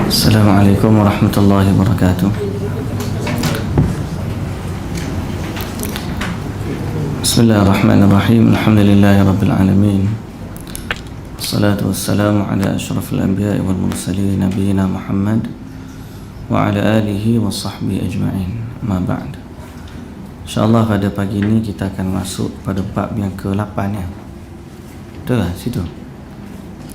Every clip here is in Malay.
Assalamualaikum warahmatullahi wabarakatuh. Bismillahirrahmanirrahim. Alhamdulillahi rabbil alamin. Assalatu wassalamu ala asyrafil anbiya'i wal mursalin nabiyina Muhammad wa ala alihi wa sahbihi ajma'in. Ma ba'd. InsyaAllah pada pagi ini kita akan masuk pada bab yang ke-8 ya. Betul lah situ.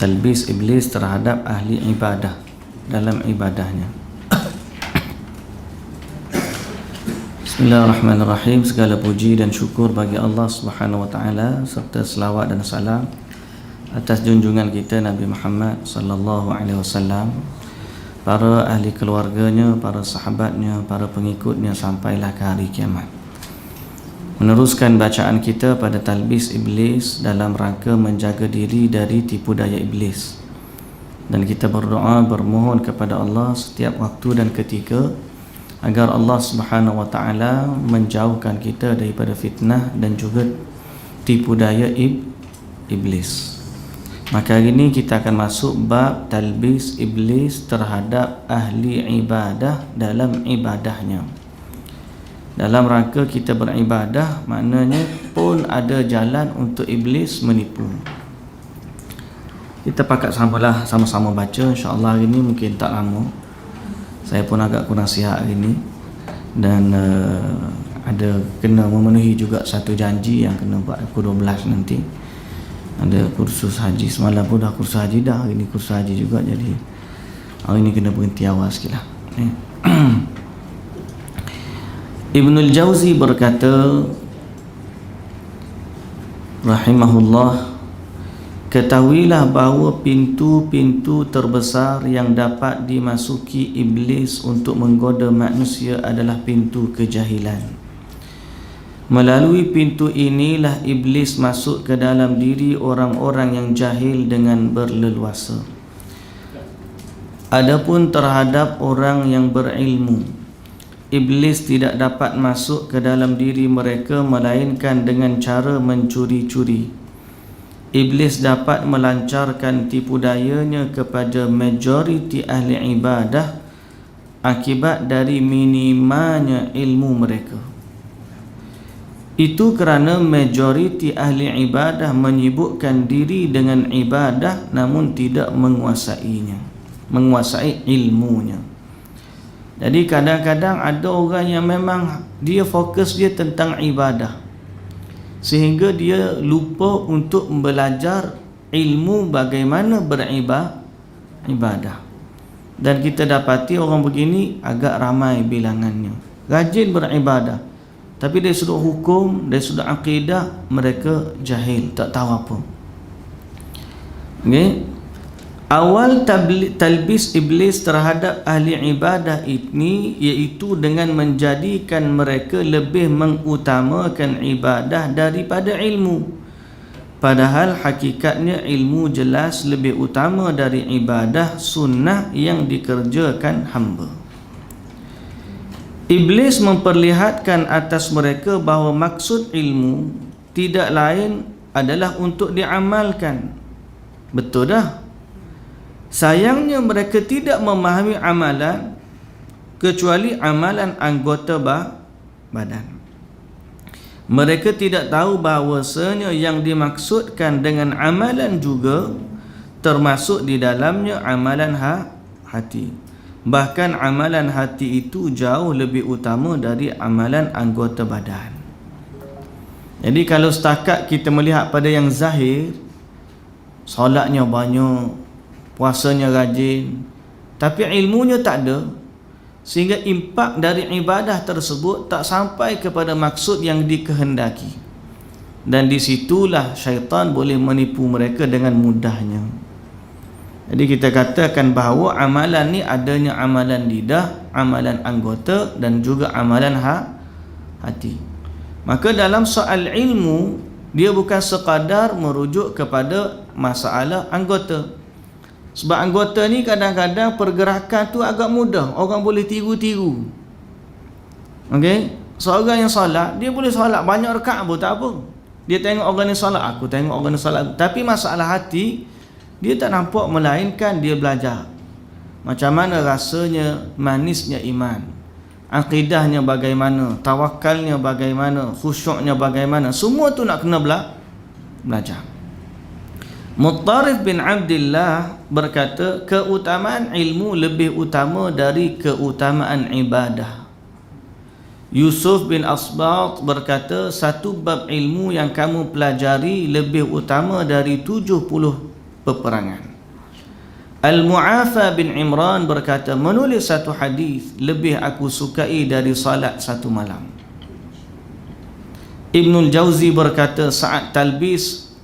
Talbis iblis terhadap ahli ibadah dalam ibadahnya. Bismillahirrahmanirrahim. Segala puji dan syukur bagi Allah Subhanahu wa taala serta selawat dan salam atas junjungan kita Nabi Muhammad sallallahu alaihi wasallam, para ahli keluarganya, para sahabatnya, para pengikutnya sampailah ke hari kiamat. Meneruskan bacaan kita pada talbis iblis dalam rangka menjaga diri dari tipu daya iblis. Dan kita berdoa, bermohon kepada Allah setiap waktu dan ketika agar Allah Subhanahu wa taala menjauhkan kita daripada fitnah dan juga tipu daya iblis. Maka hari ini kita akan masuk bab talbis iblis terhadap ahli ibadah dalam ibadahnya. Dalam rangka kita beribadah, maknanya pun ada jalan untuk iblis menipu. Kita pakat sama-sama baca, insya-Allah hari ini mungkin tak lama. Saya pun agak kurang sihat hari ini dan ada kena memenuhi juga satu janji yang kena buat pukul 12 nanti. Ada kursus haji, semalam pun dah kursus haji dah, hari ini kursus haji juga, jadi hari ini kena berhenti awal sikit lah. Ibnul Jauzi berkata rahimahullah, ketahuilah bahawa pintu-pintu terbesar yang dapat dimasuki iblis untuk menggoda manusia adalah pintu kejahilan. Melalui pintu inilah iblis masuk ke dalam diri orang-orang yang jahil dengan berleluasa. Adapun terhadap orang yang berilmu, iblis tidak dapat masuk ke dalam diri mereka melainkan dengan cara mencuri-curi. Iblis dapat melancarkan tipu dayanya kepada majoriti ahli ibadah akibat dari minimanya ilmu mereka. Itu kerana majoriti ahli ibadah menyibukkan diri dengan ibadah namun tidak menguasai ilmunya. Jadi kadang-kadang ada orang yang memang dia fokus dia tentang ibadah, sehingga dia lupa untuk belajar ilmu bagaimana beribadah. Dan kita dapati orang begini agak ramai bilangannya, rajin beribadah, tapi dari sudut hukum, dari sudut akidah mereka jahil, tak tahu apa. Okay? Awal talbis iblis terhadap ahli ibadah ini iaitu dengan menjadikan mereka lebih mengutamakan ibadah daripada ilmu. Padahal hakikatnya ilmu jelas lebih utama dari ibadah sunnah yang dikerjakan hamba. Iblis memperlihatkan atas mereka bahawa maksud ilmu tidak lain adalah untuk diamalkan. Betul dah. Sayangnya mereka tidak memahami amalan kecuali amalan anggota badan. Mereka tidak tahu bahawasanya yang dimaksudkan dengan amalan juga termasuk di dalamnya amalan hati. Bahkan amalan hati itu jauh lebih utama dari amalan anggota badan. Jadi kalau setakat kita melihat pada yang zahir, solatnya banyak, puasanya rajin, tapi ilmunya tak ada, sehingga impak dari ibadah tersebut tak sampai kepada maksud yang dikehendaki. Dan disitulah syaitan boleh menipu mereka dengan mudahnya. Jadi kita katakan bahawa amalan ni adanya amalan lidah, amalan anggota dan juga amalan hati. Maka dalam soal ilmu, dia bukan sekadar merujuk kepada masalah anggota. Sebab anggota ni kadang-kadang pergerakan tu agak mudah, orang boleh tiru-tiru. Okey, seorang yang solat, dia boleh solat banyak rakaat pun tak apa. Dia tengok orang ni solat, aku tengok orang ni solat. Tapi masalah hati, dia tak nampak melainkan dia belajar. macam mana rasanya manisnya iman, akidahnya bagaimana, tawakalnya bagaimana, khusyuknya bagaimana, semua tu nak kena belajar. Muttarif bin Abdullah berkata, keutamaan ilmu lebih utama dari keutamaan ibadah. Yusuf bin Asbat berkata, satu bab ilmu yang kamu pelajari lebih utama dari 70 peperangan. Al-Mu'afa bin Imran berkata, menulis satu hadis lebih aku sukai dari salat satu malam. Ibnul Jauzi berkata, saat talbis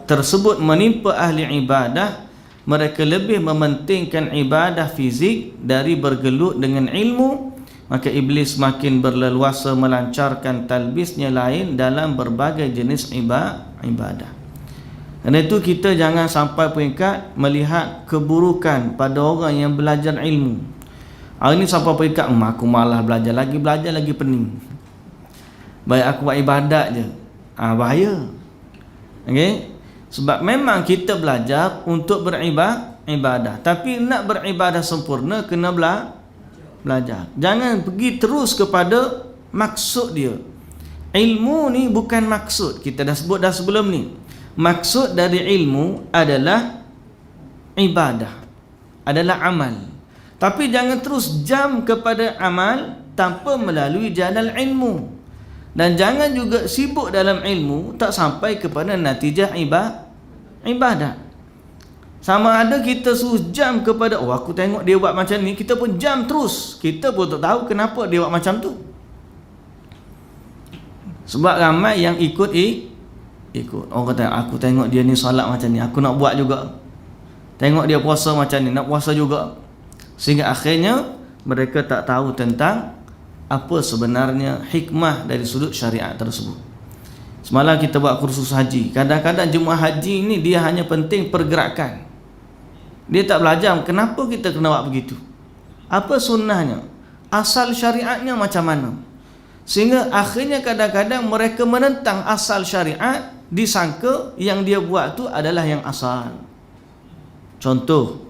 tersebut menimpa ahli ibadah, mereka lebih mementingkan ibadah fizik dari bergelut dengan ilmu, maka iblis makin berleluasa melancarkan talbisnya lain dalam berbagai jenis ibadah. Kerana itu kita jangan sampai peringkat melihat keburukan pada orang yang belajar ilmu. Hari ini sampai peringkat, aku malas belajar lagi pening. Baik aku buat ibadat je. Bahaya. Okay? Sebab memang kita belajar untuk beribadah, tapi nak beribadah sempurna kena belajar. Jangan pergi terus kepada maksud dia. Ilmu ni bukan maksud. Kita dah sebut dah sebelum ni. Maksud dari ilmu adalah ibadah, adalah amal. Tapi jangan terus jam kepada amal tanpa melalui jalan ilmu. Dan jangan juga sibuk dalam ilmu tak sampai kepada natijah ibadah. Sama ada kita suruh jam kepada, aku tengok dia buat macam ni, kita pun jam terus. Kita pun tak tahu kenapa dia buat macam tu. Sebab ramai yang ikut. Orang kata, aku tengok dia ni solat macam ni, aku nak buat juga. Tengok dia puasa macam ni, nak puasa juga. Sehingga akhirnya mereka tak tahu tentang apa sebenarnya hikmah dari sudut syariat tersebut. Semalam kita buat kursus haji. Kadang-kadang jemaah haji ni dia hanya penting pergerakan. Dia tak belajar kenapa kita kena buat begitu, apa sunnahnya, asal syariatnya macam mana. Sehingga akhirnya kadang-kadang mereka menentang asal syariat, disangka yang dia buat tu adalah yang asal. Contoh,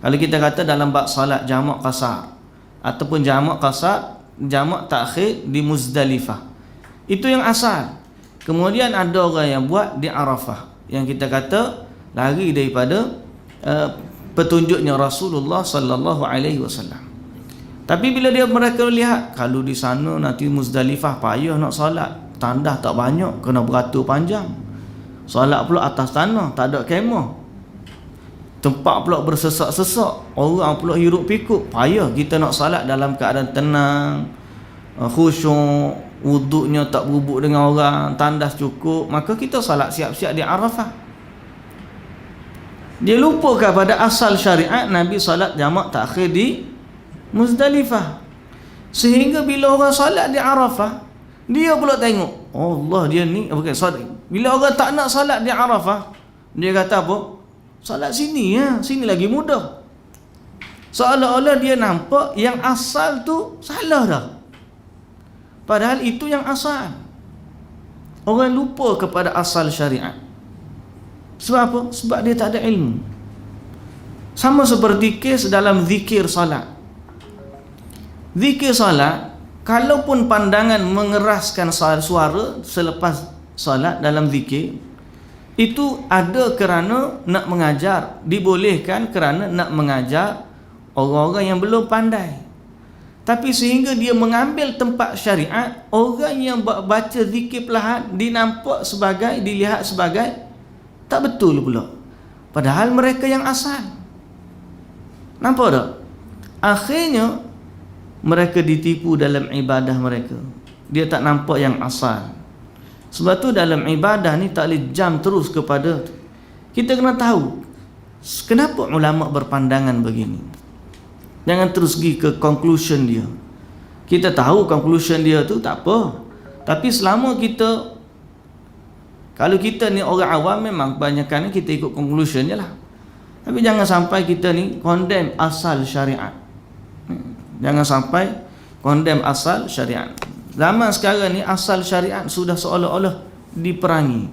kalau kita kata dalam bab salat jamak qasar ataupun jamak qasar, jamak takhir di Muzdalifah, itu yang asal. Kemudian ada orang yang buat di Arafah, yang kita kata lari daripada petunjuknya Rasulullah sallallahu alaihi wasallam. Tapi bila mereka lihat kalau di sana nanti Muzdalifah payah nak solat, tandah tak banyak, kena beratur panjang. Solat pula atas tanah, tak ada kemah. Tempat pula bersesak-sesak, orang pula hiruk pikuk, payah kita nak solat dalam keadaan tenang, khusyuk, wuduknya tak berubuk dengan orang, tandas cukup, maka kita solat siap-siap di Arafah. Dia lupa kepada asal syariat Nabi solat jamak takhir di Muzdalifah. Sehingga bila orang solat di Arafah, dia pula tengok, Allah dia ni bila orang tak nak solat di Arafah, dia kata apa? Solat sini ya, sini lagi mudah. Seolah-olah dia nampak yang asal tu salah dah, padahal itu yang asal. Orang lupa kepada asal syariat. Sebab apa? Sebab dia tak ada ilmu. Sama seperti kes dalam zikir salat. Zikir salat, kalaupun pandangan mengeraskan suara selepas salat dalam zikir, itu ada kerana nak mengajar, dibolehkan kerana nak mengajar orang-orang yang belum pandai. Tapi sehingga dia mengambil tempat syariat, orang yang baca zikir perlahan dilihat sebagai tak betul pula, padahal mereka yang asal. Nampak tak? Akhirnya mereka ditipu dalam ibadah mereka. Dia tak nampak yang asal. Sebab tu dalam ibadah ni tak boleh jam terus kepada. Kita kena tahu kenapa ulama berpandangan begini. Jangan terus pergi ke conclusion dia. Kita tahu conclusion dia tu tak apa, tapi selama kita, kalau kita ni orang awam, memang kebanyakan kita ikut conclusion je lah. Tapi jangan sampai kita ni condemn asal syariat. Jangan sampai condemn asal syariat. Zaman sekarang ni asal syariat sudah seolah-olah diperangi.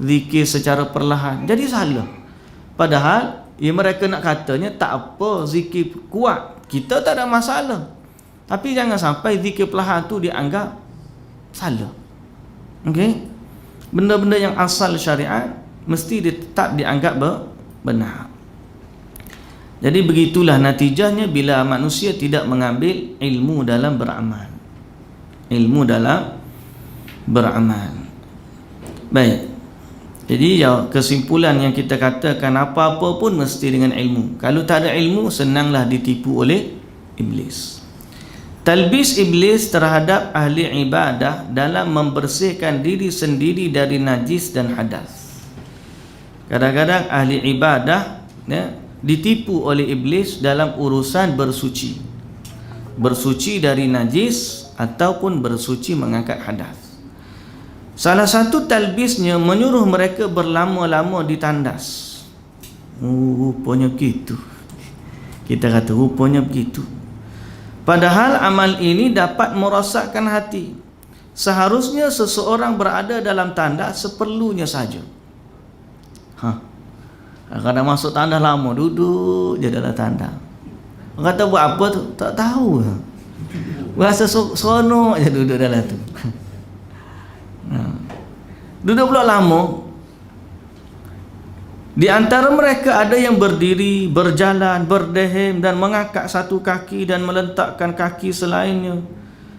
Zikir secara perlahan jadi salah. Padahal Ya mereka nak katanya tak apa zikir kuat, kita tak ada masalah. Tapi jangan sampai zikir perlahan tu dianggap salah. Okey? Benda-benda yang asal syariat mesti tetap dianggap benar. Jadi begitulah natijahnya bila manusia tidak mengambil ilmu dalam beramal. Ilmu dalam beramal. Baik. Jadi ya, kesimpulan yang kita katakan apa-apa pun mesti dengan ilmu. Kalau tak ada ilmu, senanglah ditipu oleh iblis. Talbis iblis terhadap ahli ibadah dalam membersihkan diri sendiri dari najis dan hadas. Kadang-kadang ahli ibadah ya, ditipu oleh iblis dalam urusan bersuci. Bersuci dari najis ataupun bersuci mengangkat hadas. Salah satu talbisnya menyuruh mereka berlama-lama di tandas. Rupanya begitu. Kita kata rupanya begitu. Padahal amal ini dapat merosakkan hati. Seharusnya seseorang berada dalam tandas seperlunya saja. Kadang masuk tandas lama, duduk je dalam tandas. Orang kata buat apa tu? Tak tahu. Rasa seronok je duduk dalam tu. Duduk pula lama. Di antara mereka ada yang berdiri, berjalan, berdehem dan mengangkat satu kaki dan meletakkan kaki selainnya.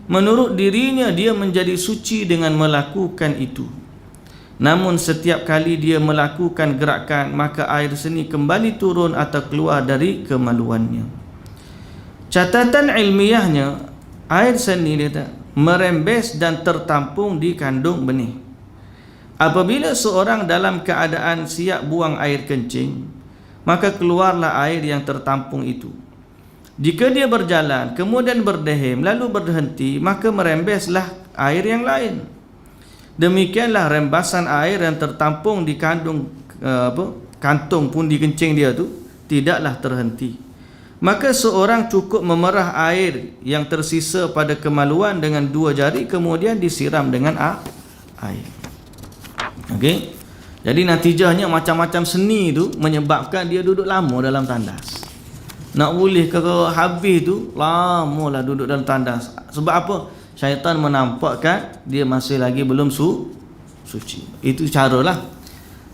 Menurut dirinya dia menjadi suci dengan melakukan itu. Namun setiap kali dia melakukan gerakan, maka air seni kembali turun atau keluar dari kemaluannya. Catatan ilmiahnya, air seni dia merembes dan tertampung di kandung benih. Apabila seorang dalam keadaan siap buang air kencing, maka keluarlah air yang tertampung itu. Jika dia berjalan, kemudian berdehem, lalu berhenti, maka merembeslah air yang lain. Demikianlah rembasan air yang tertampung di kantung pundi kencing dia tu tidaklah terhenti. Maka seorang cukup memerah air yang tersisa pada kemaluan dengan 2 jari, kemudian disiram dengan air. Okey. Jadi natijahnya macam-macam seni tu menyebabkan dia duduk lama dalam tandas. Nak boleh ke habis tu lamalah duduk dalam tandas. Sebab apa? Syaitan menampakkan dia masih lagi belum suci. Itu caralah.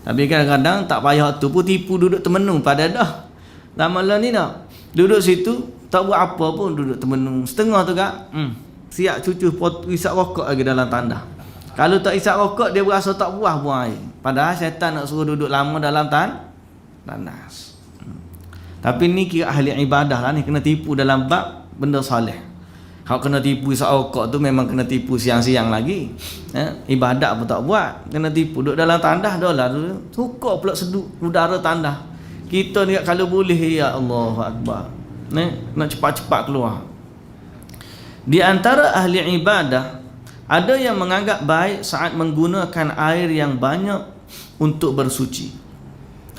Tapi kadang-kadang tak payah tu pun tipu duduk termenung pada dah. Lama-lama ni dah duduk situ tak buat apa pun, duduk termenung. Setengah tu kak siap cucu isap rokok lagi dalam tandas. Kalau tak isap rokok, dia berasa tak puas buang air. Padahal syaitan nak suruh duduk lama dalam tandas. Tapi ni kira ahli ibadah lah ni, kena tipu dalam bab benda soleh. Kalau kena tipu isap rokok tu memang kena tipu siang-siang lagi. Ibadat pun tak buat, kena tipu duduk dalam tandas dah lah. Suka pula seduk udara tandas. Kita ni kalau boleh, ya Allah Akbar, nak cepat-cepat keluar. Di antara ahli ibadah ada yang menganggap baik saat menggunakan air yang banyak untuk bersuci.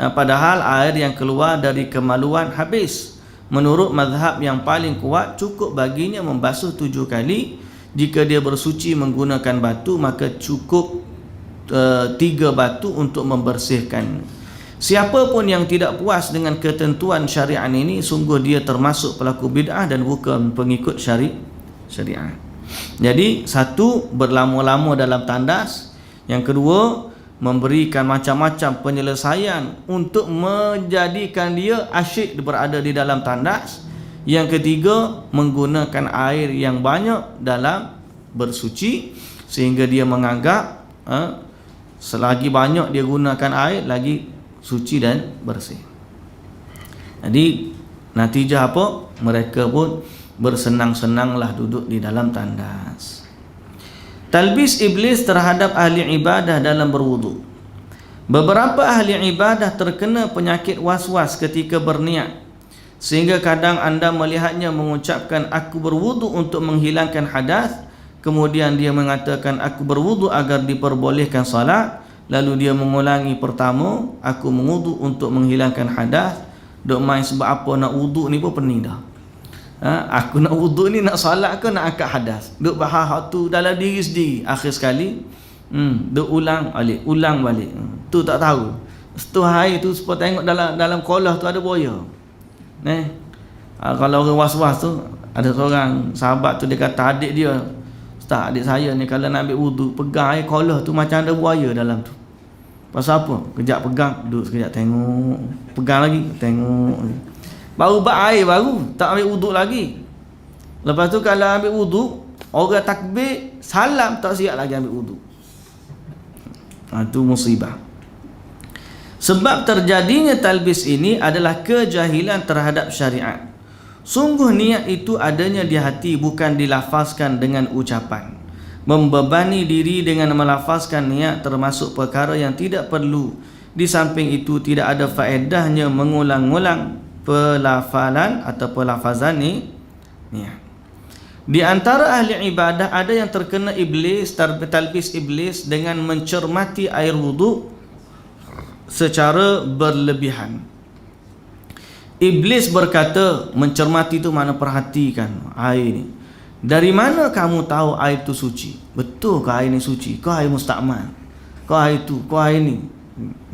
Padahal air yang keluar dari kemaluan habis. Menurut mazhab yang paling kuat, cukup baginya membasuh 7 kali. Jika dia bersuci menggunakan batu, maka cukup 3 batu untuk membersihkan. Siapa pun yang tidak puas dengan ketentuan syariat ini, sungguh dia termasuk pelaku bid'ah dan bukan pengikut syariat. Jadi satu, berlama-lama dalam tandas. Yang kedua, memberikan macam-macam penyelesaian untuk menjadikan dia asyik berada di dalam tandas. Yang ketiga, menggunakan air yang banyak dalam bersuci, sehingga dia menganggap selagi banyak dia gunakan air, lagi suci dan bersih. Jadi natijah apa? Mereka pun bersenang-senanglah duduk di dalam tandas. Talbis iblis terhadap ahli ibadah dalam berwudu. Beberapa ahli ibadah terkena penyakit was-was ketika berniat, sehingga kadang anda melihatnya mengucapkan aku berwudu untuk menghilangkan hadas, kemudian dia mengatakan aku berwudu agar diperbolehkan salat, lalu dia mengulangi pertama aku mengudu untuk menghilangkan hadas. Dok main sebab apa nak wudu ni pun pening dah. Aku nak wudu ni nak salat ke nak angkat hadas, duk bahas tu dalam diri sendiri. Akhir sekali duk ulang balik tu tak tahu Setelah air tu supaya tengok dalam kolah tu ada buaya. Kalau orang was-was tu, ada seorang sahabat tu dia kata adik dia, "Ustaz, adik saya ni kalau nak ambil wudu, pegang air kolah tu macam ada buaya dalam tu." Pasal apa? Kejap pegang, duduk sekejap tengok, pegang lagi, tengok. Baru bak air baru, tak ambil wudu lagi. Lepas tu kalau ambil wudu, orang takbir, salam tak siap lagi ambil wudu. Itu musibah. Sebab terjadinya talbis ini adalah kejahilan terhadap syariat. Sungguh niat itu adanya di hati, bukan dilafazkan dengan ucapan. Membebani diri dengan melafazkan niat termasuk perkara yang tidak perlu. Di samping itu tidak ada faedahnya mengulang-ulang pelafalan atau pelafazan niat. Di antara ahli ibadah ada yang terkena iblis, talbis iblis dengan mencermati air wudu secara berlebihan. Iblis berkata, mencermati itu mana perhatikan air ni. Dari mana kamu tahu air itu suci? Betul ke air ni suci? Kau air mustakmal? Kau air itu? Kau air ni?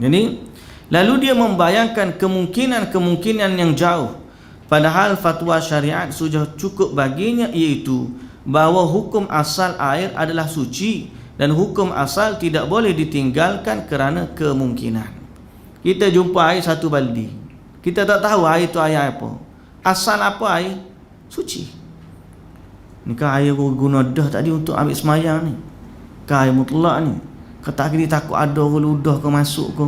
Jadi, lalu dia membayangkan kemungkinan yang jauh. Padahal fatwa syariat sudah cukup baginya, iaitu bahawa hukum asal air adalah suci dan hukum asal tidak boleh ditinggalkan kerana kemungkinan. Kita jumpa air satu baldi, kita tak tahu air itu air apa. Asal apa air? Suci. Ni kan air guna dah tadi untuk ambil semayang ni, kan air mutlak ni. Kata kita takut ada orang ludah ke masuk ke,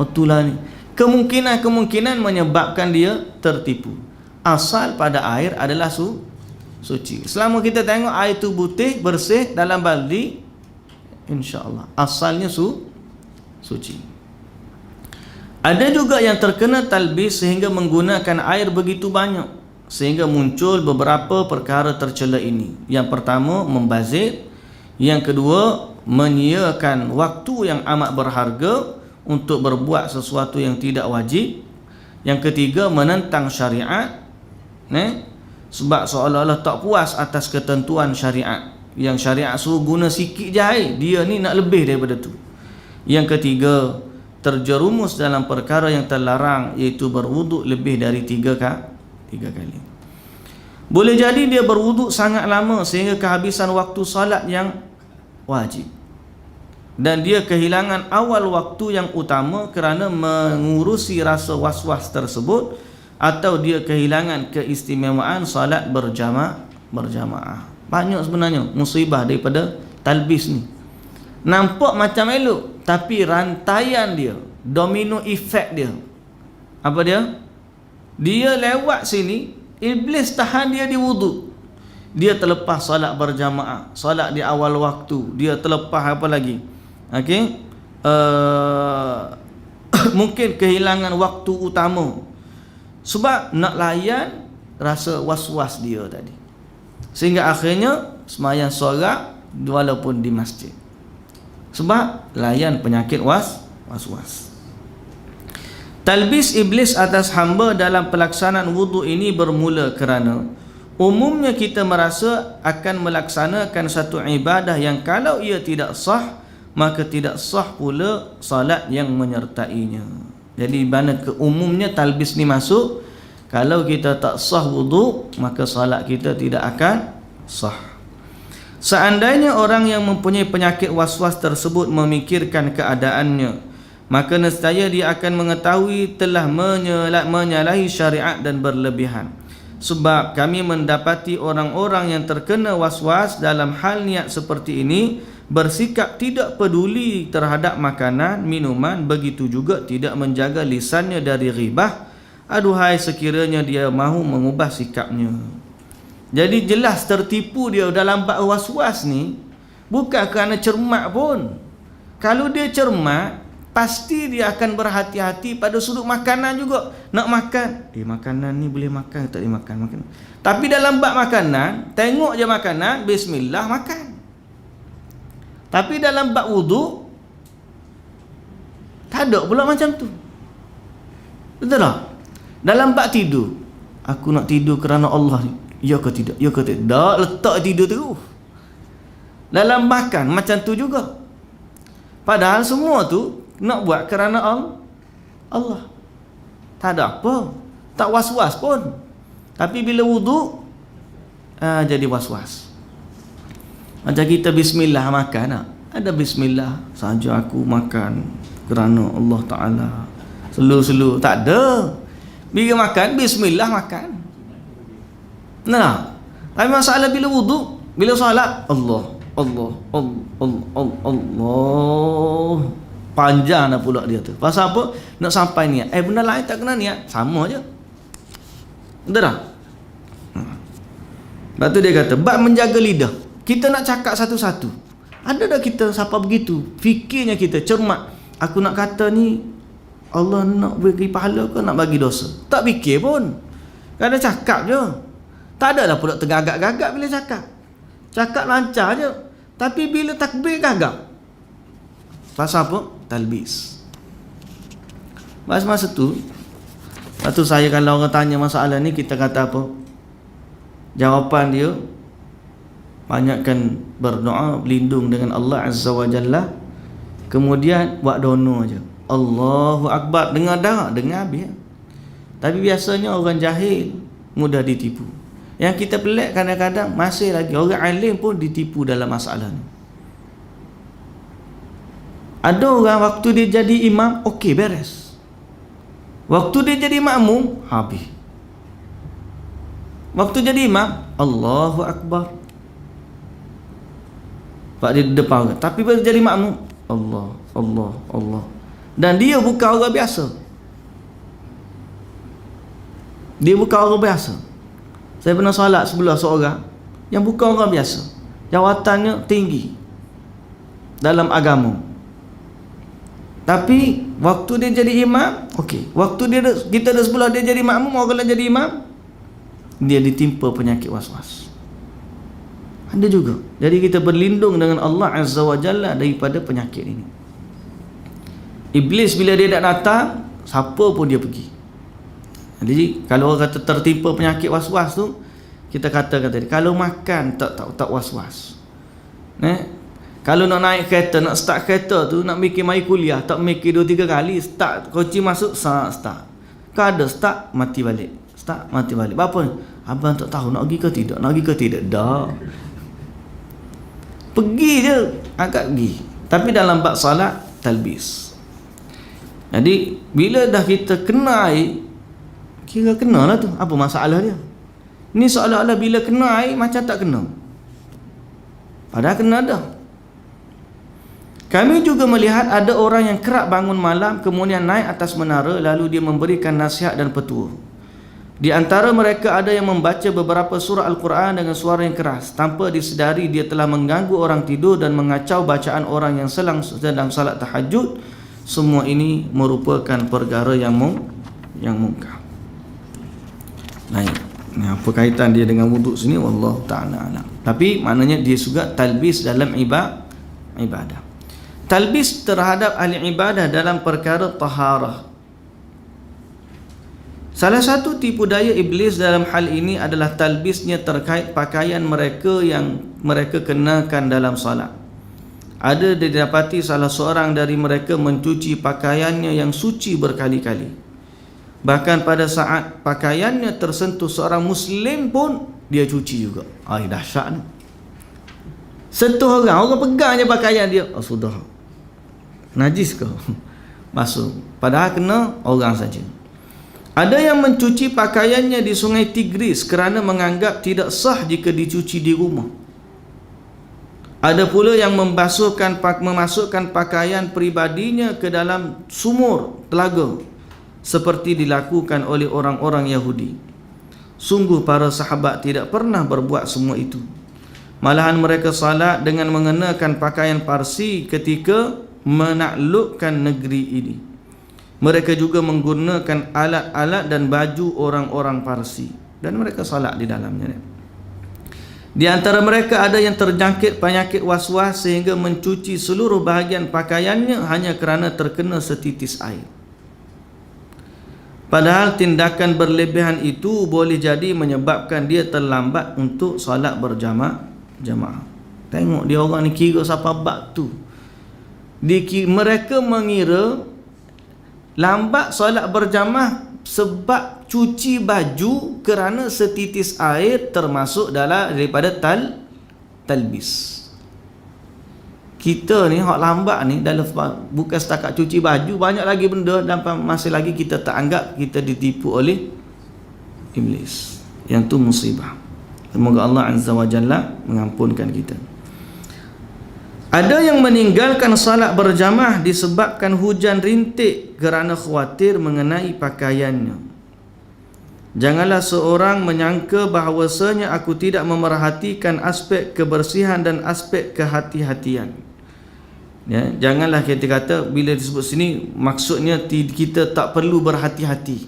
otulah ni. Kemungkinan menyebabkan dia tertipu. Asal pada air adalah suci. Selama kita tengok air tu putih, bersih dalam baldi, insya-Allah asalnya suci. Ada juga yang terkena talbis sehingga menggunakan air begitu banyak, sehingga muncul beberapa perkara tercela ini. Yang pertama, membazir. Yang kedua, menyia-nyiakan waktu yang amat berharga untuk berbuat sesuatu yang tidak wajib. Yang ketiga, menentang syariat, sebab seolah-olah tak puas atas ketentuan syariat. Yang syariat suruh guna sikit je air, dia ni nak lebih daripada tu. Yang ketiga, terjerumus dalam perkara yang terlarang, iaitu berwuduk lebih dari 3 kali. Boleh jadi dia berwuduk sangat lama sehingga kehabisan waktu salat yang wajib, dan dia kehilangan awal waktu yang utama kerana mengurusi rasa was-was tersebut, atau dia kehilangan keistimewaan salat berjamaah. Banyak sebenarnya musibah daripada talbis ni. Nampak macam elok, tapi rantaian dia, domino effect dia, apa dia? Dia lewat sini, iblis tahan dia di wuduk, dia terlepas salat berjamaah, salat di awal waktu, dia terlepas apa lagi? Okey, mungkin kehilangan waktu utama sebab nak layan rasa was-was dia tadi, sehingga akhirnya sembahyang sorak walaupun di masjid, sebab layan penyakit was-was. Talbis iblis atas hamba dalam pelaksanaan wudu ini bermula kerana umumnya kita merasa akan melaksanakan satu ibadah yang kalau ia tidak sah, maka tidak sah pula salat yang menyertainya. Jadi mana umumnya talbis ni masuk, kalau kita tak sah wudu, maka salat kita tidak akan sah. Seandainya orang yang mempunyai penyakit was-was tersebut memikirkan keadaannya, maka nescaya dia akan mengetahui telah menyalahi syariat dan berlebihan. Sebab kami mendapati orang-orang yang terkena was-was dalam hal niat seperti ini bersikap tidak peduli terhadap makanan, minuman, begitu juga tidak menjaga lisannya dari ghibah. Aduhai sekiranya dia mahu mengubah sikapnya. Jadi jelas tertipu dia dalam bab was-was ni, bukan kerana cermat pun. Kalau dia cermat, pasti dia akan berhati-hati pada sudut makanan juga. Nak makan, makanan ni boleh makan, tak boleh makan. Tapi dalam bab makanan, tengok je makanan, bismillah makan. Tapi dalam bab wudu, tak ada pula macam tu. Betul tak? Dalam bab tidur, aku nak tidur kerana Allah ni, ya ke tidak? Ya ke tidak? Tak, letak tidur terus. Dalam makan macam tu juga. Padahal semua tu nak buat kerana Allah. Tak ada apa, tak was-was pun. Tapi bila wuduk jadi was-was. Macam kita bismillah makan, ada bismillah saja aku makan kerana Allah Ta'ala, selu-selu, tak ada. Bila makan bismillah makan. Nah, tapi masalah bila wuduk, bila solat, Allah panjang dah pula dia tu. Pasal apa? Nak sampai niat. Benda lain tak kena niat, sama je. Betul tak? Lepas tu dia kata, bab menjaga lidah. Kita nak cakap satu-satu. Ada tak kita siapa begitu? Fikirnya kita cermat. Aku nak kata ni, Allah nak bagi pahala ke nak bagi dosa? Tak fikir pun. Kadang cakap je. Tak adalah pula tergagap-gagap bila cakap. Cakap lancar je. Tapi bila takbir gagap. Pasal apa? Talbis. Masa tu, lepas tu saya kalau orang tanya masalah ni, kita kata apa? Jawapan dia, banyakkan berdoa, berlindung dengan Allah Azza wa Jalla. Kemudian buat dono je. Allahu Akbar. Dengar dah, dengar habis. Tapi biasanya orang jahil mudah ditipu. Yang kita pelik kadang-kadang masih lagi orang alim pun ditipu dalam masalah ni. Ada orang waktu dia jadi imam, okey beres. Waktu dia jadi makmum, habis. Waktu jadi imam, Allahu Akbar. Pak dia depan orang. Tapi bila jadi makmum, Allah. Dan dia bukan orang biasa. Dia bukan orang biasa. Saya pernah solat sebelah seorang yang bukan orang biasa. Jawatannya tinggi dalam agama. Tapi waktu dia jadi imam, okey. Waktu kita ada sebelah dia jadi makmum, orang lain jadi imam, dia ditimpa penyakit was-was. Ada juga. Jadi kita berlindung dengan Allah Azza wa Jalla daripada penyakit ini. Iblis bila dia nak datang, siapa pun dia pergi. Jadi kalau orang kata tertimpa penyakit was-was tu, kita katakan tadi, kalau makan tak was-was. Kalau nak naik kereta, nak start kereta tu, nak mikir mari kuliah, tak mikir 2-3 kali, start, kunci masuk, start. Kalau ada start, mati balik. Start, mati balik. Apa ni? Abang tak tahu nak pergi ke tidak, nak pergi ke tidak. Dah. Pergi je, agak pergi. Tapi dalam bab salat, talbis. Jadi, bila dah kita kena air, kira kena lah tu. Apa masalah dia? Ni seolah-olah bila kena air, macam tak kena. Padahal kena dah. Kami juga melihat ada orang yang kerap bangun malam, kemudian naik atas menara, lalu dia memberikan nasihat dan petua. Di antara mereka ada yang membaca beberapa surah Al-Quran dengan suara yang keras, tanpa disedari dia telah mengganggu orang tidur dan mengacau bacaan orang yang sedang salat tahajud. Semua ini merupakan perkara yang mungkar. Naik. Apa kaitan dia dengan wuduk sini? Wallahu ta'ala alam. Tapi maknanya dia juga talbis dalam ibadah. Talbis terhadap ahli ibadah dalam perkara taharah. Salah satu tipu daya iblis dalam hal ini adalah talbisnya terkait pakaian mereka yang mereka kenakan dalam salat. Ada didapati salah seorang dari mereka mencuci pakaiannya yang suci berkali-kali. Bahkan pada saat pakaiannya tersentuh seorang Muslim pun dia cuci juga. Dahsyat ni. Sentuh orang pegang je pakaian dia, sudah najis ke? Masuk. Padahal kena orang saja. Ada yang mencuci pakaiannya di sungai Tigris kerana menganggap tidak sah jika dicuci di rumah. Ada pula yang memasukkan pakaian peribadinya ke dalam sumur, telaga, seperti dilakukan oleh orang-orang Yahudi. Sungguh para sahabat tidak pernah berbuat semua itu. Malahan mereka salat dengan mengenakan pakaian Parsi ketika menaklukkan negeri ini. Mereka juga menggunakan alat-alat dan baju orang-orang Parsi, dan mereka salat di dalamnya. Di antara mereka ada yang terjangkit penyakit was-was sehingga mencuci seluruh bahagian pakaiannya hanya kerana terkena setitis air. Padahal tindakan berlebihan itu boleh jadi menyebabkan dia terlambat untuk salat berjamaah. Tengok dia orang ni kira siapa bab tu. Mereka mengira lambat solat berjamaah sebab cuci baju kerana setitis air termasuk daripada talbis. Kita ni hak lambat ni dalam bukan setakat cuci baju, banyak lagi benda, dan masih lagi kita tak anggap kita ditipu oleh iblis. Yang tu musibah. Semoga Allah Azza wa Jalla mengampunkan kita. Ada yang meninggalkan salat berjamaah disebabkan hujan rintik kerana khawatir mengenai pakaiannya. Janganlah seorang menyangka bahawasanya aku tidak memerhatikan aspek kebersihan dan aspek kehati-hatian. Ya, janganlah kita kata bila disebut sini maksudnya kita tak perlu berhati-hati.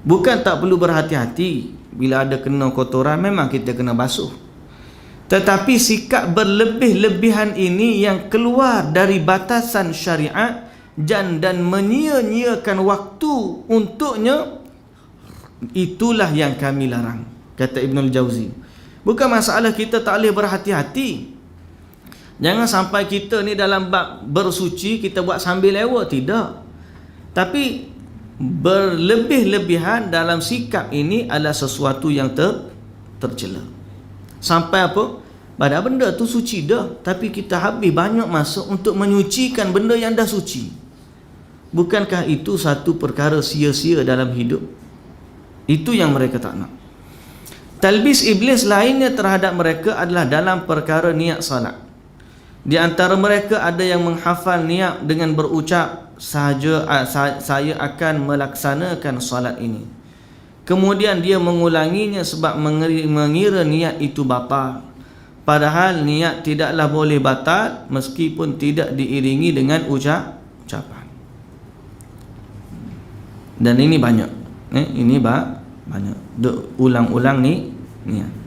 Bukan tak perlu berhati-hati. Bila ada kena kotoran memang kita kena basuh. Tetapi sikap berlebih-lebihan ini yang keluar dari batasan syariat dan menyia-nyiakan waktu untuknya, itulah yang kami larang, kata Ibnul Jauzi. Bukan masalah kita tak boleh berhati-hati. Jangan sampai kita ni dalam bab bersuci kita buat sambil lewat, tidak. Tapi berlebih-lebihan dalam sikap ini adalah sesuatu yang tercela. Sampai apa? Pada benda tu suci dah, tapi kita habis banyak masa untuk menyucikan benda yang dah suci. Bukankah itu satu perkara sia-sia dalam hidup? Itu yang mereka tak nak. Talbis iblis lainnya terhadap mereka adalah dalam perkara niat salat. Di antara mereka ada yang menghafal niat dengan berucap, saya akan melaksanakan salat ini. Kemudian dia mengulanginya sebab mengira niat itu batal. Padahal niat tidaklah boleh batal meskipun tidak diiringi dengan ucapan. Dan ini banyak. Ini banyak. Ulang-ulang ni niat.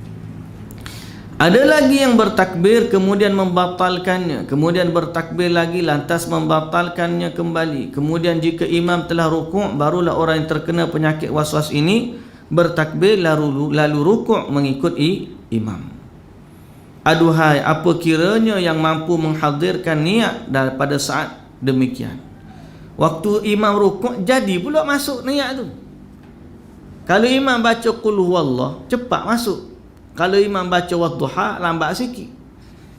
Ada lagi yang bertakbir kemudian membatalkannya, kemudian bertakbir lagi lantas membatalkannya kembali. Kemudian jika imam telah rukuk, barulah orang yang terkena penyakit waswas ini bertakbir lalu rukuk mengikut imam. Aduhai, apa kiranya yang mampu menghadirkan niat pada saat demikian. Waktu imam rukuk jadi pula masuk niat tu. Kalau imam baca qul huwallah cepat masuk. Kalau imam baca wadduha lambat sikit.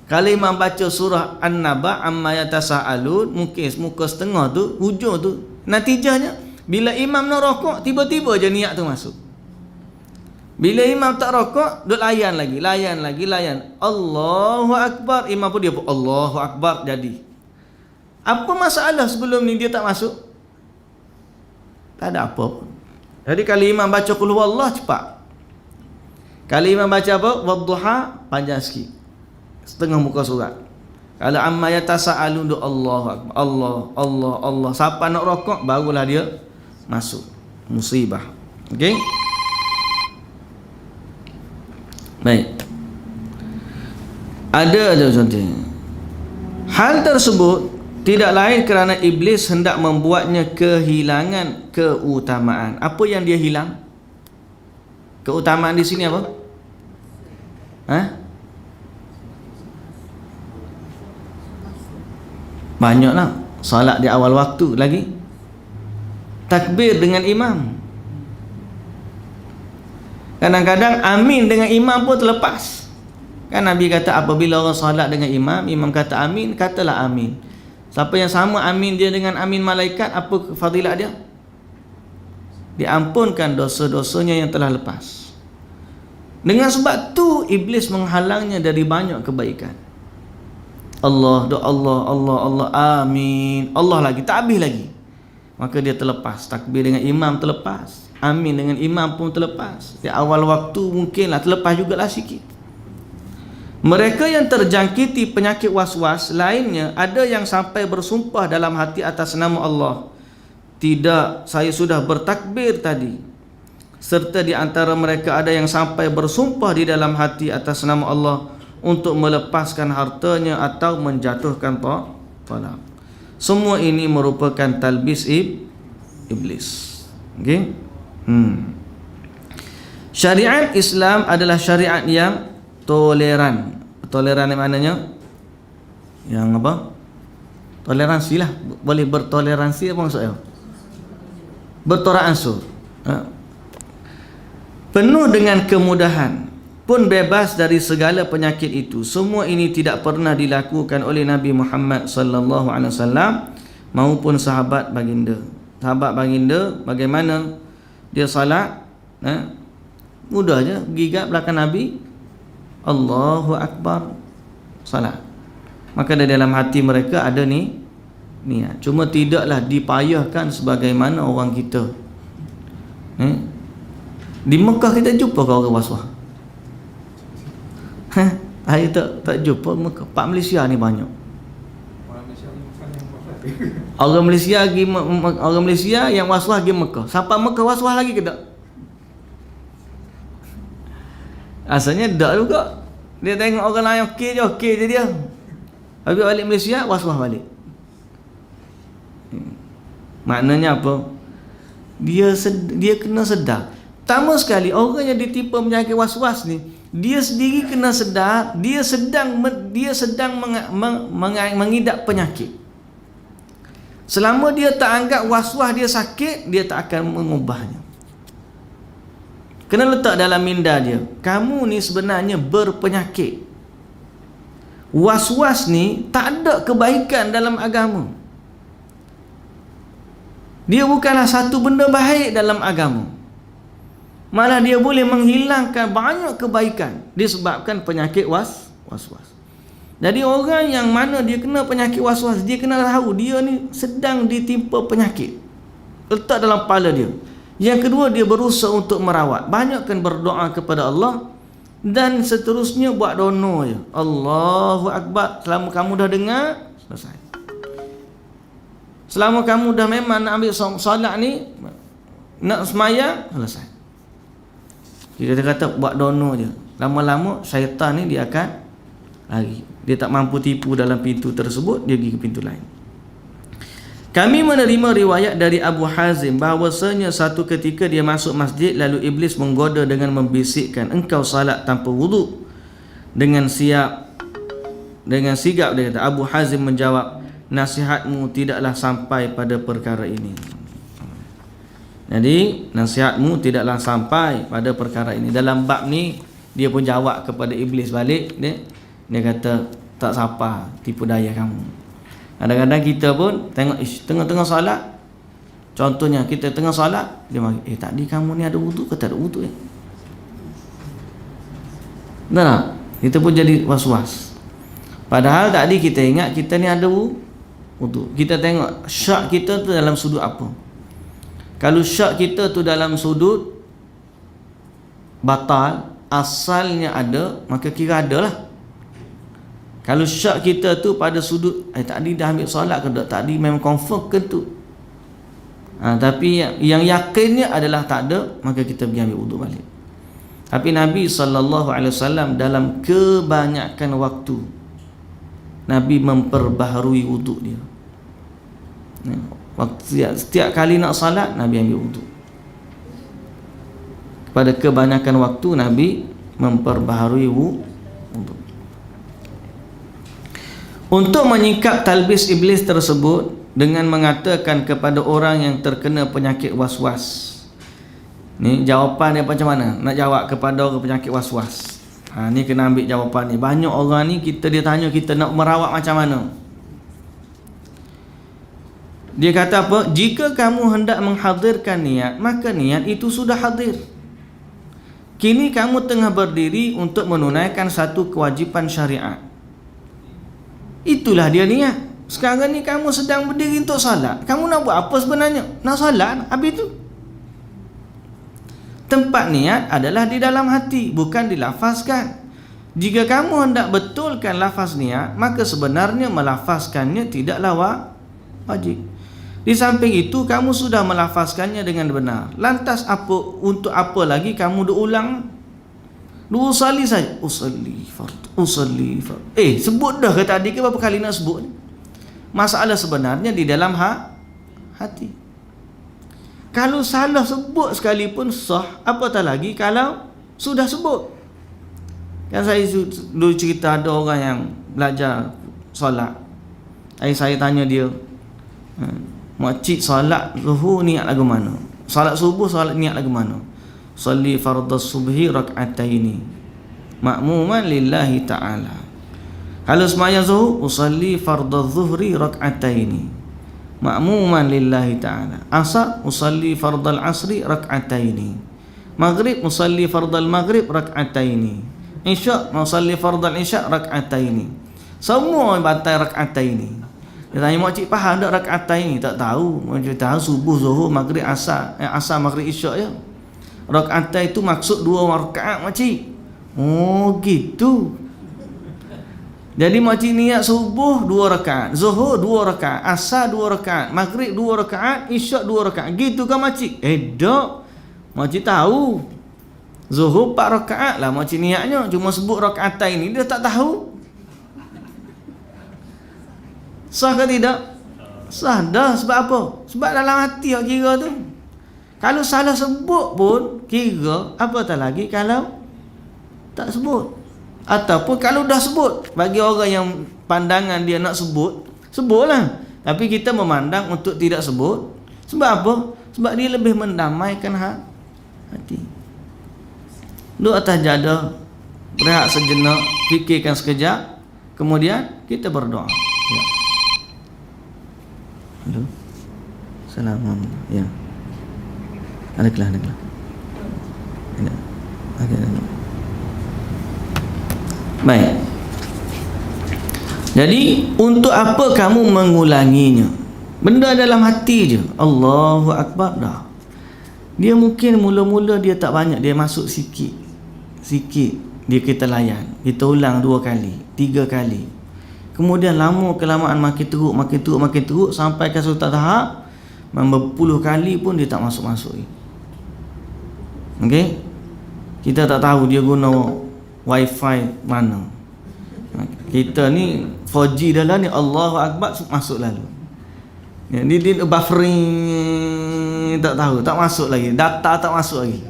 Kalau imam baca surah An-Naba amma yatasaalun mungkin muka setengah tu, hujung tu. Natijahnya bila imam nak rokok tiba-tiba je niat tu masuk. Bila imam tak rokok duk layan lagi. Allahu akbar, imam pun dia pun Allahu akbar jadi. Apa masalah sebelum ni dia tak masuk? Tak ada apa pun. Jadi kalau imam baca qul huwallah cepat. Kalau imam baca apa? Wadduha panjang sikit. Setengah muka surat. Kalau amma yatasaalun do Allahu akbar. Allah. Siapa nak rokok barulah dia masuk. Musibah. Okey? Baik. Ada contohnya. Hal tersebut tidak lain kerana iblis hendak membuatnya kehilangan keutamaan. Apa yang dia hilang? Keutamaan di sini apa? Banyaklah. Salat di awal waktu lagi. Takbir dengan imam. Kadang-kadang amin dengan imam pun terlepas. Kan Nabi kata apabila orang salat dengan imam kata amin, katalah amin. Siapa yang sama amin dia dengan amin malaikat, apa fadilat dia? Diampunkan dosa-dosanya yang telah lepas. Dengan sebab tu iblis menghalangnya dari banyak kebaikan. Allah, amin. Allah lagi, tak habis lagi. Maka dia terlepas. Takbir dengan imam terlepas. Amin dengan imam pun terlepas. Di awal waktu mungkinlah terlepas jugalah sikit. Mereka yang terjangkiti penyakit was-was lainnya ada yang sampai bersumpah dalam hati atas nama Allah. Tidak, saya sudah bertakbir tadi. Serta di antara mereka ada yang sampai bersumpah di dalam hati atas nama Allah untuk melepaskan hartanya atau menjatuhkan talak. Semua ini merupakan talbis iblis. Okey? Syariat Islam adalah syariat yang toleran. Toleran ni maknanya yang apa? Toleransi lah, boleh bertoleransi apa maksudnya? Bertolak ansur. Penuh dengan kemudahan, pun bebas dari segala penyakit itu. Semua ini tidak pernah dilakukan oleh Nabi Muhammad sallallahu alaihi wasallam maupun sahabat baginda. Sahabat baginda bagaimana dia salat? Mudah je, gigat belakang Nabi, Allahu Akbar, salat. Maka di dalam hati mereka ada niat. Cuma tidaklah dipayahkan sebagaimana orang kita. Di Mekah kita jumpa ke orang was-was? Saya tak jumpa Mekah. Pak Malaysia ni banyak. Orang Malaysia yang was-was pergi Mekah. Sampai Mekah was-was lagi ke tak? Asalnya tak juga. Dia tengok orang lain okey je dia. Habis balik Malaysia, was-was balik. Maknanya apa? Dia kena sedar. Pertama sekali, orang yang ditimpa penyakit was-was ni, dia sendiri kena sedar dia sedang mengidap penyakit. Selama dia tak anggap was-was dia sakit, dia tak akan mengubahnya. Kena letak dalam minda dia, kamu ni sebenarnya berpenyakit. Was-was ni tak ada kebaikan dalam agama. Dia bukanlah satu benda baik dalam agama. Malah dia boleh menghilangkan banyak kebaikan disebabkan penyakit was-was. Jadi orang yang mana dia kena penyakit was-was, dia kena tahu dia ni sedang ditimpa penyakit. Letak dalam kepala dia. Yang kedua, dia berusaha untuk merawat. Banyakkan berdoa kepada Allah. Dan seterusnya buat dono je. Allahu Akbar. Selama kamu dah dengar, selesai. Selama kamu dah memang nak ambil solat ni, nak semayang, selesai. Kita kata buat dono je. Lama-lama syaitan ni dia akan lari. Dia tak mampu tipu dalam pintu tersebut, dia pergi ke pintu lain. Kami menerima riwayat dari Abu Hazim bahawasanya satu ketika dia masuk masjid, lalu iblis menggoda dengan membisikkan, engkau salat tanpa wuduk. Dengan sigap dia kata. Abu Hazim menjawab, nasihatmu tidaklah sampai pada perkara ini. Jadi nasihatmu tidaklah sampai pada perkara ini. Dalam bab ni dia pun jawab kepada iblis balik. Dia kata, tak sapa tipu daya kamu. Kadang-kadang kita pun tengok tengah-tengah solat. Contohnya kita tengah solat, dia mari, tadi kamu ni ada wuduk ke tak ada wuduk ya? Betul tak? Kita pun jadi was-was. Padahal tadi kita ingat kita ni ada wuduk. Kita tengok syak kita tu dalam sudut apa. Kalau syak kita tu dalam sudut batal, asalnya ada, maka kira ada lah. Kalau syak kita tu pada sudut tadi dah ambil solat ke tak, tadi memang confirm ke tu. Tapi yang yakinnya adalah tak ada, maka kita pergi ambil wuduk balik. Tapi Nabi SAW dalam kebanyakan waktu Nabi memperbaharui wuduk dia. Setiap kali nak salat, Nabi ambil wuduk. Pada kebanyakan waktu Nabi memperbaharui wuduk. Untuk menyingkap talbis iblis tersebut dengan mengatakan kepada orang yang terkena penyakit was-was. Ni jawapan dia macam mana? Nak jawab kepada orang penyakit was-was. Ni kena ambil jawapan ni. Banyak orang ni dia tanya kita nak merawat macam mana. Dia kata apa? Jika kamu hendak menghadirkan niat, maka niat itu sudah hadir. Kini kamu tengah berdiri untuk menunaikan satu kewajipan syariat. Itulah dia niat. Sekarang ni kamu sedang berdiri untuk salat. Kamu nak buat apa sebenarnya? Nak salat habis tu. Tempat niat adalah di dalam hati, bukan dilafazkan. Jika kamu hendak betulkan lafaz niat, maka sebenarnya melafazkannya tidaklah wajib. Di samping itu kamu sudah melafazkannya dengan benar. Lantas untuk apa lagi kamu diulang? Dua kali saja. Usalli fard. Sebut dah ke tadi ke berapa kali nak sebut? Masalah sebenarnya di dalam hati. Kalau salah sebut sekalipun sah, apatah lagi kalau sudah sebut. Kan saya dulu cerita ada orang yang belajar solat. Saya tanya dia, makcik solat zuhur niat lagu mana? Solat subuh solat niat lagu mana? Salli fardhas subhi rak'ataini ma'muman lillahi ta'ala. Kalau sembahyang zuhur, usalli fardhaz zuhri rak'ataini ma'muman lillahi ta'ala. Asar, usalli fardhal asri rak'ataini. Maghrib, usalli fardhal maghrib rak'ataini. Isya, usalli fardhal isya rak'ataini. Semua batal rak'ataini. Dia tanya, makcik faham tak rak'ataini? Tak tahu. Makcik tahu subuh, zuhur, maghrib, asar. Asar, maghrib, isya je. Rak'atain itu maksud 2 rakaat makcik. Oh gitu. Jadi makcik niat subuh 2 rakaat, zuhur 2 rakaat, asar 2 rakaat, maghrib 2 rakaat, isyak 2 rakaat. Gitu kan makcik? Tak. Makcik tahu zuhur 4 rakaat lah makcik niatnya, cuma sebut rak'atain ini dia tak tahu. Sah ke tidak? Sah dah. Sebab apa? Sebab dalam hati awak kira tu. Kalau salah sebut pun kira, apatah lagi kalau tak sebut. Ataupun kalau dah sebut, bagi orang yang pandangan dia nak sebut, sebutlah. Tapi kita memandang untuk tidak sebut. Sebab apa? Sebab dia lebih mendamaikan hati. Duduk atas jadah, berehat sejenak, fikirkan sekejap, kemudian kita berdoa. Ya. Halo. Assalamualaikum. Ya. Ada kelas. Baik. Jadi untuk apa kamu mengulanginya? Benda dalam hati je. Allahu Akbar dah. Dia mungkin mula-mula dia tak banyak, dia masuk sikit dia kita layan. Kita ulang 2 kali, 3 kali. Kemudian lama kelamaan makin teruk sampai ke satu tahap berpuluh kali pun dia tak masuk-masuk. Okey? Kita tak tahu dia guna wifi mana. Kita ni 4G dah lah ni, Allahu Akbar masuk lalu. Dia buffering, tak tahu, tak masuk lagi. Data tak masuk lagi.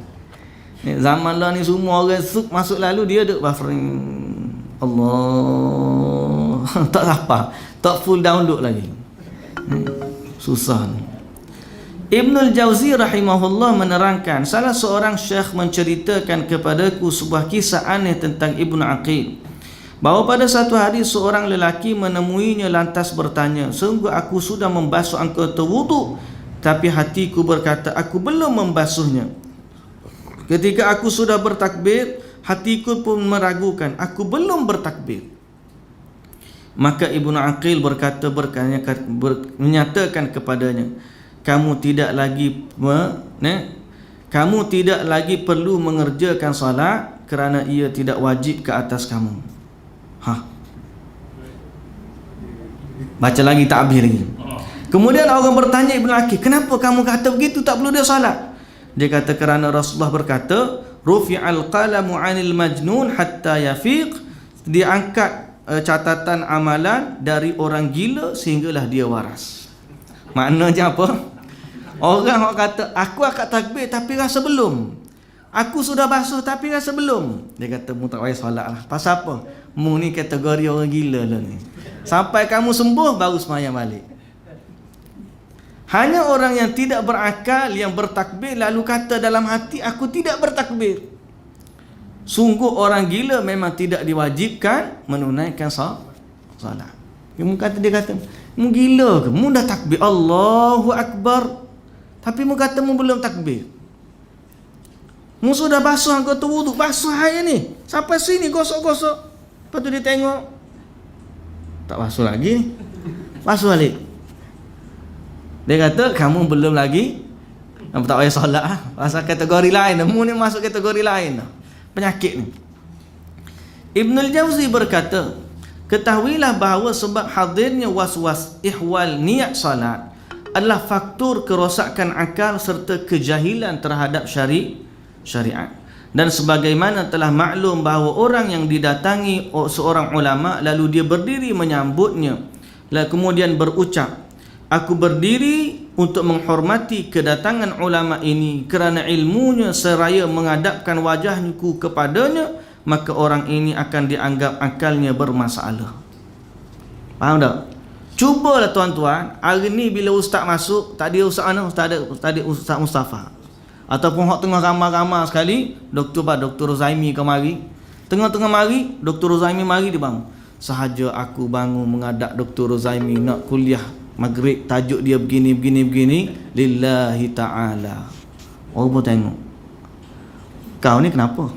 Zaman lah ni semua orang masuk lalu, dia duk buffering. Allah. Tak apa, tak full download lagi. Susah ni. Ibnul Jauzi rahimahullah menerangkan, salah seorang syekh menceritakan kepadaku sebuah kisah aneh tentang Ibnu Aqil, bahawa pada satu hari seorang lelaki menemuinya lantas bertanya, sungguh aku sudah membasuh anggota wudu, tapi hatiku berkata aku belum membasuhnya. Ketika aku sudah bertakbir, hatiku pun meragukan, aku belum bertakbir. Maka Ibnu Aqil berkata, menyatakan kepadanya, kamu tidak lagi perlu mengerjakan salat kerana ia tidak wajib ke atas kamu. Baca lagi takbir lagi. Kemudian orang bertanya Ibnu Aqil, kenapa kamu kata begitu, tak perlu dia salat? Dia kata kerana Rasulullah berkata, rufi'al qalamu 'anil majnun hatta yafiq, diangkat catatan amalan dari orang gila sehinggalah dia waras. Maknanya apa? Orang kata aku akan takbir tapi rasa belum, aku sudah basuh tapi rasa belum. Dia kata mu tak payah solat lah. Pasal apa? Mu ni kategori orang gila lah ni. Sampai kamu sembuh baru sembahyang balik. Hanya orang yang tidak berakal yang bertakbir lalu kata dalam hati aku tidak bertakbir. Sungguh orang gila memang tidak diwajibkan menunaikan salat. Dia kata mu gila ke? Mu dah takbir Allahu Akbar, tapi mu kata mu belum takbir. Mu sudah basuh anggota wudu, basuh air ni sampai sini, gosok-gosok. Lepas tu dia tengok tak basuh lagi, basuh balik. Dia kata kamu belum lagi, tak payah solat lah. Pasal kategori lain, mu ni masuk kategori lain, penyakit ni. Ibnul Jauzi berkata, ketahuilah bahawa sebab hadirnya was-was ihwal niat salat adalah faktor kerosakan akal serta kejahilan terhadap syariat. Dan sebagaimana telah maklum bahawa orang yang didatangi seorang ulama lalu dia berdiri menyambutnya, lalu kemudian berucap, aku berdiri untuk menghormati kedatangan ulama ini kerana ilmunya seraya menghadapkan wajahku kepadanya, maka orang ini akan dianggap akalnya bermasalah. Faham tak? Cubalah tuan-tuan, hari ni bila ustaz masuk, tak ada ustaz mana? Ustaz Mustafa. Ataupun hak tengah ramai-ramai sekali, Dr. Rozaimi ke mari. Tengah-tengah mari, Dr. Rozaimi mari dia bangun. Sahaja aku bangun mengadap Dr. Rozaimi nak kuliah maghrib, tajuk dia begini, lillahi ta'ala. Orang pun tengok, kau ni kenapa?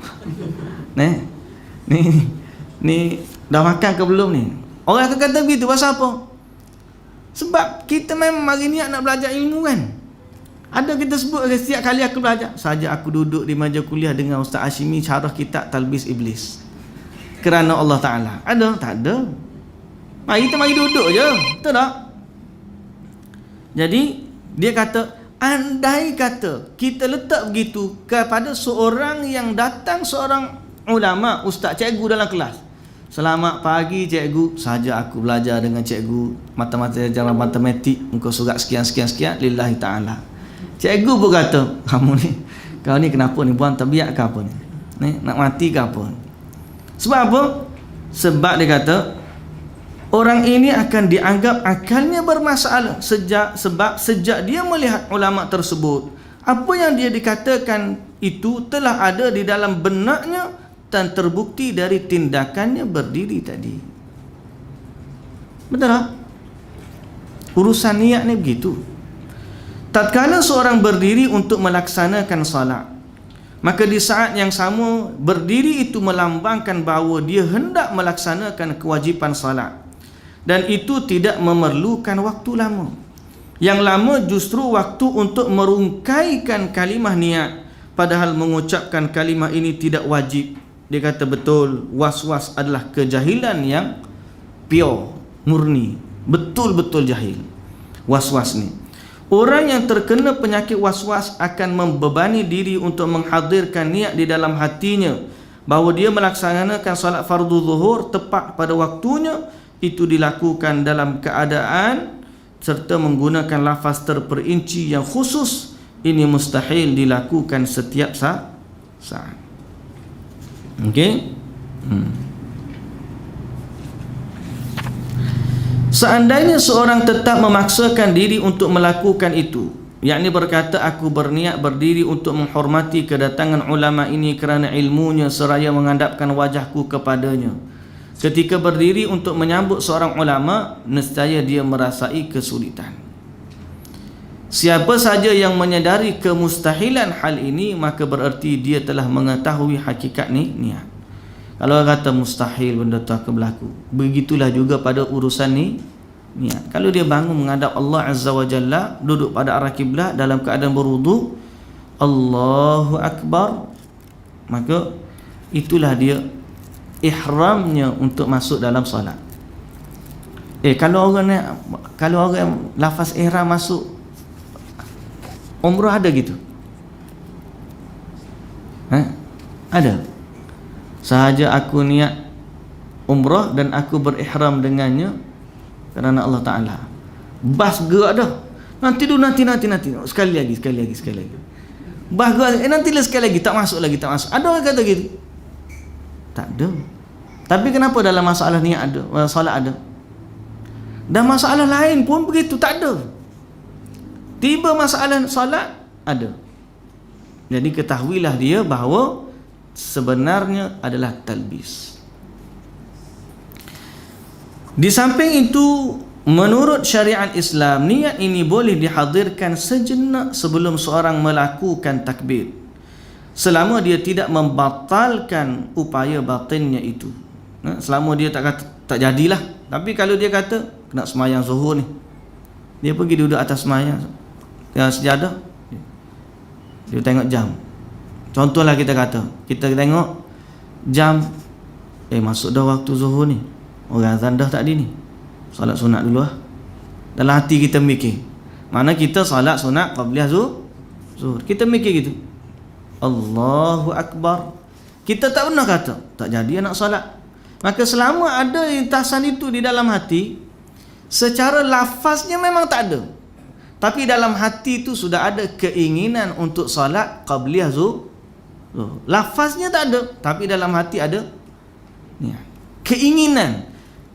Ni dah makan ke belum ni? Orang akan kata begitu, pasal apa? Sebab kita memang mari niat nak belajar ilmu kan. Ada kita sebut setiap kali aku belajar, saja aku duduk di meja kuliah dengan Ustaz Hashimi syarah kitab Talbis Iblis kerana Allah Ta'ala. Ada? Tak ada. Mari kita duduk je, betul tak? Jadi dia kata, andai kata kita letak begitu kepada seorang yang datang, seorang ulama, ustaz, cikgu dalam kelas. Selamat pagi cikgu, saja aku belajar dengan cikgu matematik muka surat sekian, lillahi ta'ala. Cikgu pun kata, kau ni kenapa ni, buang tabiat ke apa ni? Nak mati ke apa? Sebab apa? Sebab dia kata orang ini akan dianggap akalnya bermasalah sebab sejak dia melihat ulama tersebut, apa yang dia dikatakan itu telah ada di dalam benaknya dan terbukti dari tindakannya berdiri tadi. Betul tak? Urusan niat ni begitu. Tatkala seorang berdiri untuk melaksanakan salat, maka di saat yang sama berdiri itu melambangkan bahawa dia hendak melaksanakan kewajipan salat, dan itu tidak memerlukan waktu lama. Yang lama justru waktu untuk merungkaikan kalimah niat, padahal mengucapkan kalimah ini tidak wajib. Dia kata betul, was-was adalah kejahilan yang pure, murni, betul-betul jahil. Was-was ni, orang yang terkena penyakit was-was akan membebani diri untuk menghadirkan niat di dalam hatinya bahawa dia melaksanakan salat fardu zuhur tepat pada waktunya. Itu dilakukan dalam keadaan serta menggunakan lafaz terperinci yang khusus. Ini mustahil dilakukan setiap saat. Okey. Seandainya seorang tetap memaksakan diri untuk melakukan itu, yakni berkata aku berniat berdiri untuk menghormati kedatangan ulama ini kerana ilmunya seraya menghadapkan wajahku kepadanya, ketika berdiri untuk menyambut seorang ulama, nescaya dia merasai kesulitan. Siapa saja yang menyadari kemustahilan hal ini, maka bererti dia telah mengetahui hakikat niat. Kalau orang kata mustahil benda tu akan berlaku, begitulah juga pada urusan niat. Kalau dia bangun menghadap Allah Azza wa Jalla, duduk pada arah kiblat dalam keadaan berwudu, Allahu Akbar, maka itulah dia ihramnya untuk masuk dalam solat. Kalau orang lafaz ihram masuk umrah, ada gitu? Ada. Sahaja aku niat umrah dan aku berihram dengannya kerana Allah Ta'ala. Bas gerak dah. Nanti sekali lagi. Bas gerak, nantilah sekali lagi, tak masuk. Ada orang kata gitu? Tak ada. Tapi kenapa dalam masalah niat ada, solat ada? Dan masalah lain pun begitu, tak ada. Tiba masalah solat ada. Jadi ketahuilah dia bahawa sebenarnya adalah talbis. Di samping itu, menurut syariat Islam, niat ini boleh dihadirkan sejenak sebelum seorang melakukan takbir, selama dia tidak membatalkan upaya batinnya itu. Selama dia tak kata tak jadilah. Tapi kalau dia kata nak semayang zuhur ni, dia pergi duduk atas semayang sejadah, dia tengok jam. Contohlah kita kata, kita tengok jam, masuk dah waktu zuhur ni, orang azan dah tadi ni, solat sunat dulu lah. Dalam hati kita mikir, mana kita solat sunat qabliyah zuhur, kita mikir gitu, Allahu Akbar. Kita tak pernah kata tak jadi nak solat. Maka selama ada lintasan itu di dalam hati, secara lafaznya memang tak ada, tapi dalam hati itu sudah ada keinginan untuk solat qabliyah zuhur. Lafaznya tak ada, tapi dalam hati ada keinginan.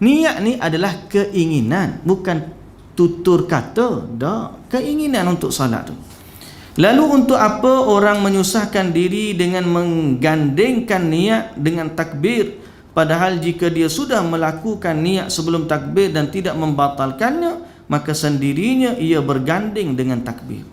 Niat ni adalah keinginan, bukan tutur kata. Dak, keinginan untuk solat tu. Lalu untuk apa orang menyusahkan diri dengan menggandengkan niat dengan takbir, padahal jika dia sudah melakukan niat sebelum takbir dan tidak membatalkannya, maka sendirinya ia berganding dengan takbir.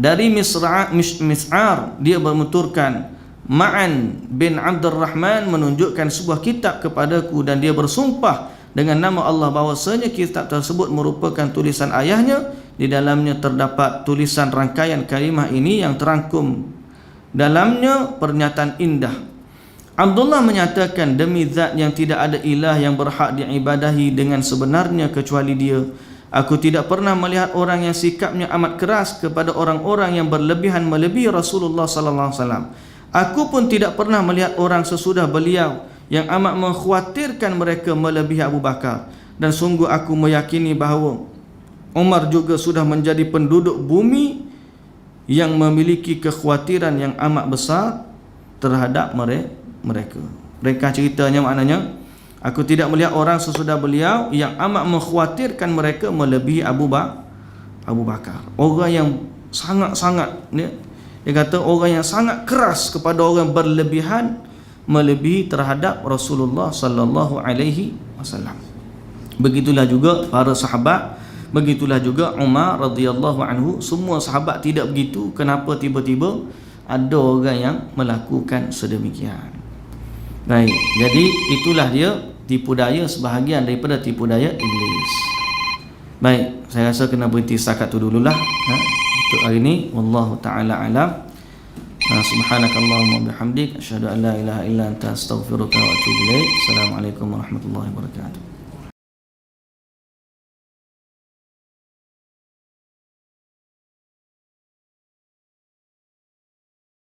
Dari Mis'ar dia bernuturkan, Ma'an bin Abdurrahman menunjukkan sebuah kitab kepadaku dan dia bersumpah dengan nama Allah bahwasanya kitab tersebut merupakan tulisan ayahnya. Di dalamnya terdapat tulisan rangkaian kalimah ini yang terangkum dalamnya pernyataan indah. Abdullah menyatakan, demi zat yang tidak ada ilah yang berhak diibadahi dengan sebenarnya kecuali dia, aku tidak pernah melihat orang yang sikapnya amat keras kepada orang-orang yang berlebihan melebihi Rasulullah sallallahu alaihi wasallam. Aku pun tidak pernah melihat orang sesudah beliau yang amat mengkhawatirkan mereka melebihi Abu Bakar. Dan sungguh aku meyakini bahawa Umar juga sudah menjadi penduduk bumi yang memiliki kekhawatiran yang amat besar terhadap mereka. Mereka ceritanya maknanya, aku tidak melihat orang sesudah beliau yang amat mengkhawatirkan mereka melebihi Abu Bakar. Orang yang sangat-sangat, dia kata orang yang sangat keras kepada orang berlebihan melebihi terhadap Rasulullah sallallahu alaihi wasallam. Begitulah juga para sahabat, begitulah juga Umar radhiyallahu anhu. Semua sahabat tidak begitu. Kenapa tiba-tiba ada orang yang melakukan sedemikian? Baik, jadi itulah dia tipu daya, sebahagian daripada tipu daya iblis. Baik, saya rasa kena berhenti setakat tu dululah untuk hari ini. Wallahu taala alam. Subhanakallahumma bihamdik, asyhadu an la ilaha illa anta, astaghfiruka wa atubu ilaik. Assalamualaikum warahmatullahi wabarakatuh.